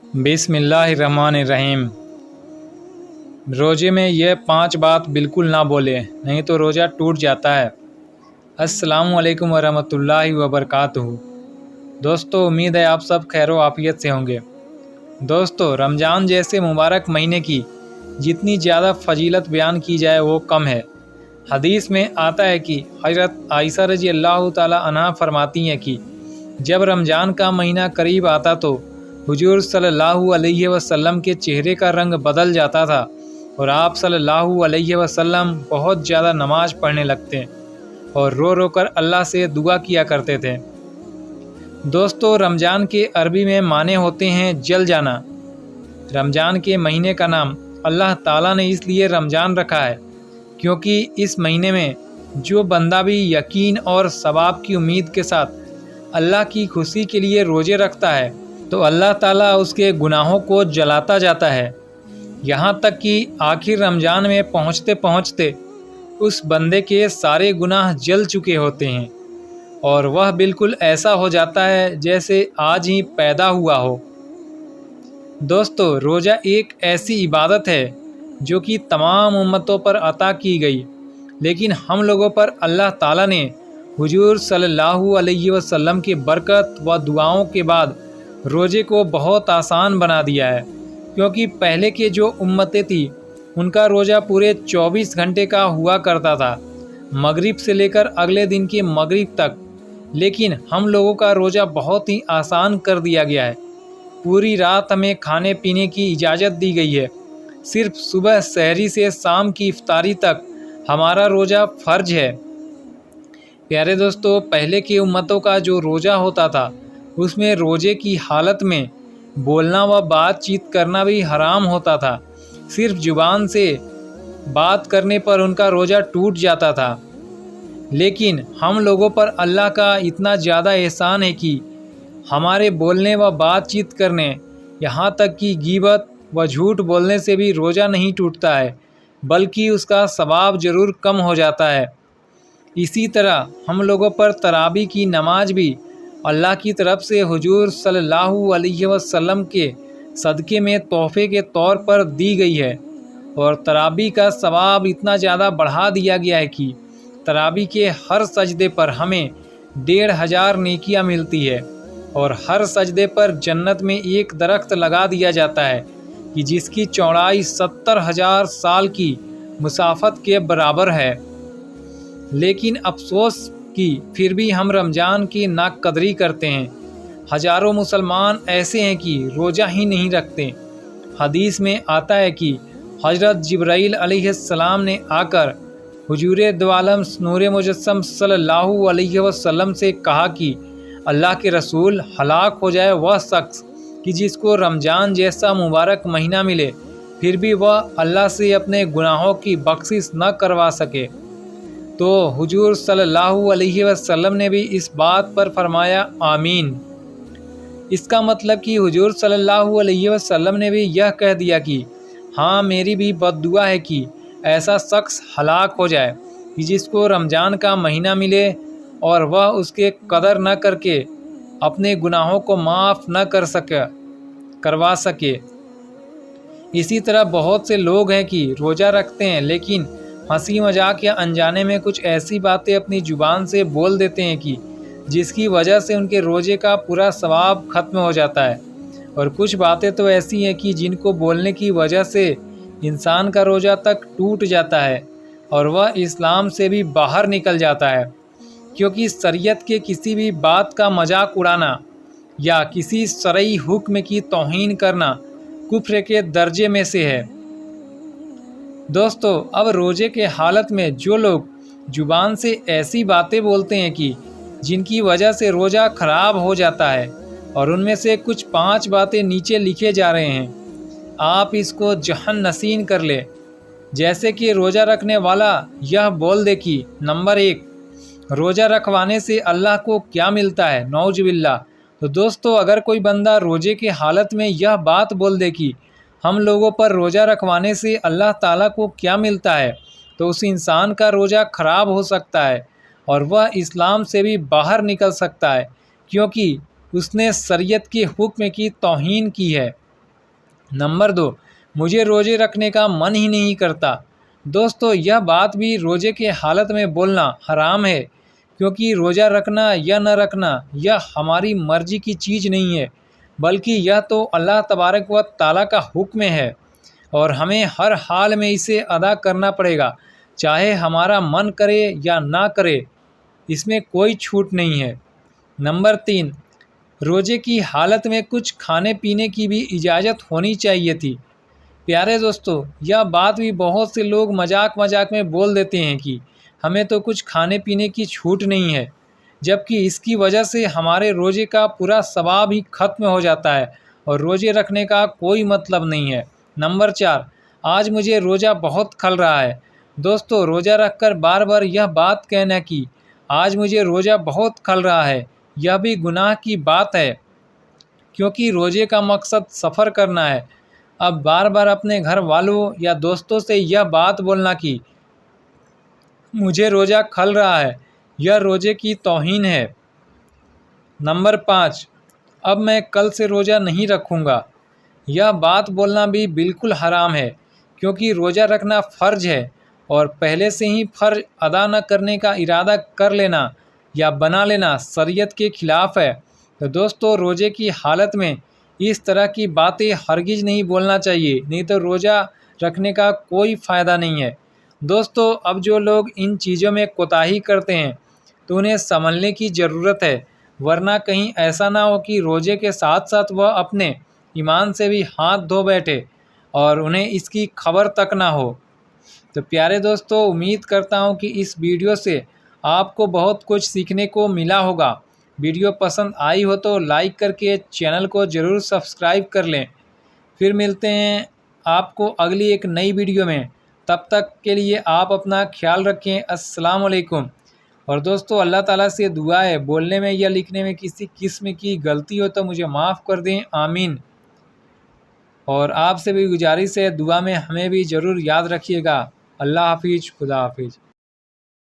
بسم اللہ الرحمن الرحیم۔ روزے میں یہ 5 بات بالکل نہ بولے، نہیں تو روزہ ٹوٹ جاتا ہے۔ السلام علیکم ورحمۃ اللہ وبرکاتہ۔ دوستو، امید ہے آپ سب خیر و عافیت سے ہوں گے۔ دوستو، رمضان جیسے مبارک مہینے کی جتنی زیادہ فضیلت بیان کی جائے وہ کم ہے۔ حدیث میں آتا ہے کہ حضرت عائشہ رضی اللہ تعالی عنہا فرماتی ہیں کہ جب رمضان کا مہینہ قریب آتا تو حضور صلی اللہ علیہ وسلم کے چہرے کا رنگ بدل جاتا تھا اور آپ صلی اللہ علیہ وسلم بہت زیادہ نماز پڑھنے لگتے اور رو رو کر اللہ سے دعا کیا کرتے تھے۔ دوستو، رمضان کے عربی میں معنی ہوتے ہیں جل جانا۔ رمضان کے مہینے کا نام اللہ تعالیٰ نے اس لیے رمضان رکھا ہے کیونکہ اس مہینے میں جو بندہ بھی یقین اور ثواب کی امید کے ساتھ اللہ کی خوشی کے لیے روزے رکھتا ہے تو اللہ تعالیٰ اس کے گناہوں کو جلاتا جاتا ہے، یہاں تک کہ آخر رمضان میں پہنچتے پہنچتے اس بندے کے سارے گناہ جل چکے ہوتے ہیں اور وہ بالکل ایسا ہو جاتا ہے جیسے آج ہی پیدا ہوا ہو۔ دوستو، روزہ ایک ایسی عبادت ہے جو کہ تمام امتوں پر عطا کی گئی، لیکن ہم لوگوں پر اللہ تعالیٰ نے حضور صلی اللہ علیہ وسلم کی برکت و دعاؤں کے بعد روزے کو بہت آسان بنا دیا ہے، کیونکہ پہلے کے جو امتیں تھیں ان کا روزہ پورے 24 گھنٹے کا ہوا کرتا تھا، مغرب سے لے کر اگلے دن کے مغرب تک، لیکن ہم لوگوں کا روزہ بہت ہی آسان کر دیا گیا ہے۔ پوری رات ہمیں کھانے پینے کی اجازت دی گئی ہے، صرف صبح سحری سے شام کی افطاری تک ہمارا روزہ فرض ہے۔ پیارے دوستو، پہلے کی امتوں کا جو روزہ ہوتا تھا اس میں روزے کی حالت میں بولنا و بات چیت کرنا بھی حرام ہوتا تھا، صرف زبان سے بات کرنے پر ان کا روزہ ٹوٹ جاتا تھا۔ لیکن ہم لوگوں پر اللہ کا اتنا زیادہ احسان ہے کہ ہمارے بولنے و بات چیت کرنے، یہاں تک کہ غیبت و جھوٹ بولنے سے بھی روزہ نہیں ٹوٹتا ہے، بلکہ اس کا ثواب ضرور کم ہو جاتا ہے۔ اسی طرح ہم لوگوں پر تراویح کی نماز بھی اللہ کی طرف سے حضور صلی اللہ علیہ وسلم کے صدقے میں تحفے کے طور پر دی گئی ہے، اور تراویح کا ثواب اتنا زیادہ بڑھا دیا گیا ہے کہ تراویح کے ہر سجدے پر ہمیں 1500 نیکیاں ملتی ہے، اور ہر سجدے پر جنت میں ایک درخت لگا دیا جاتا ہے کہ جس کی چوڑائی 70,000 سال کی مسافت کے برابر ہے۔ لیکن افسوس کہ پھر بھی ہم رمضان کی ناقدری کرتے ہیں۔ ہزاروں مسلمان ایسے ہیں کہ روزہ ہی نہیں رکھتے۔ حدیث میں آتا ہے کہ حضرت جبرائیل علیہ السلام نے آ کر حضور دو عالم نور مجسم صلی اللہ علیہ وسلم سے کہا کہ اللہ کے رسول، ہلاک ہو جائے وہ شخص کہ جس کو رمضان جیسا مبارک مہینہ ملے پھر بھی وہ اللہ سے اپنے گناہوں کی بخشش نہ کروا سکے۔ تو حضور صلی اللہ علیہ وسلم نے بھی اس بات پر فرمایا آمین۔ اس کا مطلب کہ حضور صلی اللہ علیہ وسلم نے بھی یہ کہہ دیا کہ ہاں، میری بھی بد دعا ہے کہ ایسا شخص ہلاک ہو جائے کہ جس کو رمضان کا مہینہ ملے اور وہ اس کے قدر نہ کر کے اپنے گناہوں کو معاف نہ کروا سکے۔ اسی طرح بہت سے لوگ ہیں کہ روزہ رکھتے ہیں لیکن ہنسی مذاق یا انجانے میں کچھ ایسی باتیں اپنی زبان سے بول دیتے ہیں کہ جس کی وجہ سے ان کے روزے کا پورا ثواب ختم ہو جاتا ہے، اور کچھ باتیں تو ایسی ہیں کہ جن کو بولنے کی وجہ سے انسان کا روزہ تک ٹوٹ جاتا ہے اور وہ اسلام سے بھی باہر نکل جاتا ہے، کیونکہ شریعت کے کسی بھی بات کا مذاق اڑانا یا کسی شرعی حکم کی توہین کرنا کفر کے درجے میں سے ہے۔ دوستو، اب روزے کے حالت میں جو لوگ زبان سے ایسی باتیں بولتے ہیں کہ جن کی وجہ سے روزہ خراب ہو جاتا ہے، اور ان میں سے کچھ 5 باتیں نیچے لکھے جا رہے ہیں، آپ اس کو ذہن نشین کر لے۔ جیسے کہ روزہ رکھنے والا یہ بول دے کہ نمبر 1، روزہ رکھوانے سے اللہ کو کیا ملتا ہے، نعوذ باللہ۔ تو دوستو، اگر کوئی بندہ روزے کے حالت میں یہ بات بول دے کہ ہم لوگوں پر روزہ رکھوانے سے اللہ تعالیٰ کو کیا ملتا ہے، تو اس انسان کا روزہ خراب ہو سکتا ہے اور وہ اسلام سے بھی باہر نکل سکتا ہے، کیونکہ اس نے شریعت کے حکم کی توہین کی ہے۔ نمبر 2، مجھے روزے رکھنے کا من ہی نہیں کرتا۔ دوستو، یہ بات بھی روزے کے حالت میں بولنا حرام ہے، کیونکہ روزہ رکھنا یا نہ رکھنا یہ ہماری مرضی کی چیز نہیں ہے، بلکہ یہ تو اللہ تبارک و تعالیٰ کا حکم ہے، اور ہمیں ہر حال میں اسے ادا کرنا پڑے گا، چاہے ہمارا من کرے یا نہ کرے، اس میں کوئی چھوٹ نہیں ہے۔ نمبر 3، روزے کی حالت میں کچھ کھانے پینے کی بھی اجازت ہونی چاہیے تھی۔ پیارے دوستو، یہ بات بھی بہت سے لوگ مذاق میں بول دیتے ہیں کہ ہمیں تو کچھ کھانے پینے کی چھوٹ نہیں ہے، جبکہ اس کی وجہ سے ہمارے روزے کا پورا ثواب ہی ختم ہو جاتا ہے اور روزے رکھنے کا کوئی مطلب نہیں ہے۔ نمبر 4، آج مجھے روزہ بہت کھل رہا ہے۔ دوستو، روزہ رکھ کر بار بار یہ بات کہنا کہ آج مجھے روزہ بہت کھل رہا ہے، یہ بھی گناہ کی بات ہے، کیونکہ روزے کا مقصد سفر کرنا ہے۔ اب بار بار اپنے گھر والوں یا دوستوں سے یہ بات بولنا کہ مجھے روزہ کھل رہا ہے، یہ روزے کی توہین ہے۔ نمبر 5، اب میں کل سے روزہ نہیں رکھوں گا، یہ بات بولنا بھی بالکل حرام ہے، کیونکہ روزہ رکھنا فرض ہے، اور پہلے سے ہی فرض ادا نہ کرنے کا ارادہ کر لینا یا بنا لینا شریعت کے خلاف ہے۔ تو دوستو، روزے کی حالت میں اس طرح کی باتیں ہرگز نہیں بولنا چاہیے، نہیں تو روزہ رکھنے کا کوئی فائدہ نہیں ہے۔ دوستو، اب جو لوگ ان چیزوں میں کوتاہی کرتے ہیں تو انہیں سنبھلنے کی ضرورت ہے، ورنہ کہیں ایسا نہ ہو کہ روزے کے ساتھ ساتھ وہ اپنے ایمان سے بھی ہاتھ دھو بیٹھے اور انہیں اس کی خبر تک نہ ہو۔ تو پیارے دوستو، امید کرتا ہوں کہ اس ویڈیو سے آپ کو بہت کچھ سیکھنے کو ملا ہوگا۔ ویڈیو پسند آئی ہو تو لائک کر کے چینل کو ضرور سبسکرائب کر لیں۔ پھر ملتے ہیں آپ کو اگلی ایک نئی ویڈیو میں، تب تک کے لیے آپ اپنا خیال رکھیں۔ السلام علیکم۔ اور دوستو، اللہ تعالیٰ سے دعا ہے بولنے میں یا لکھنے میں کسی قسم کی غلطی ہو تو مجھے معاف کر دیں، آمین۔ اور آپ سے بھی گزارش ہے دعا میں ہمیں بھی ضرور یاد رکھیے گا۔ اللہ حافظ، خدا حافظ۔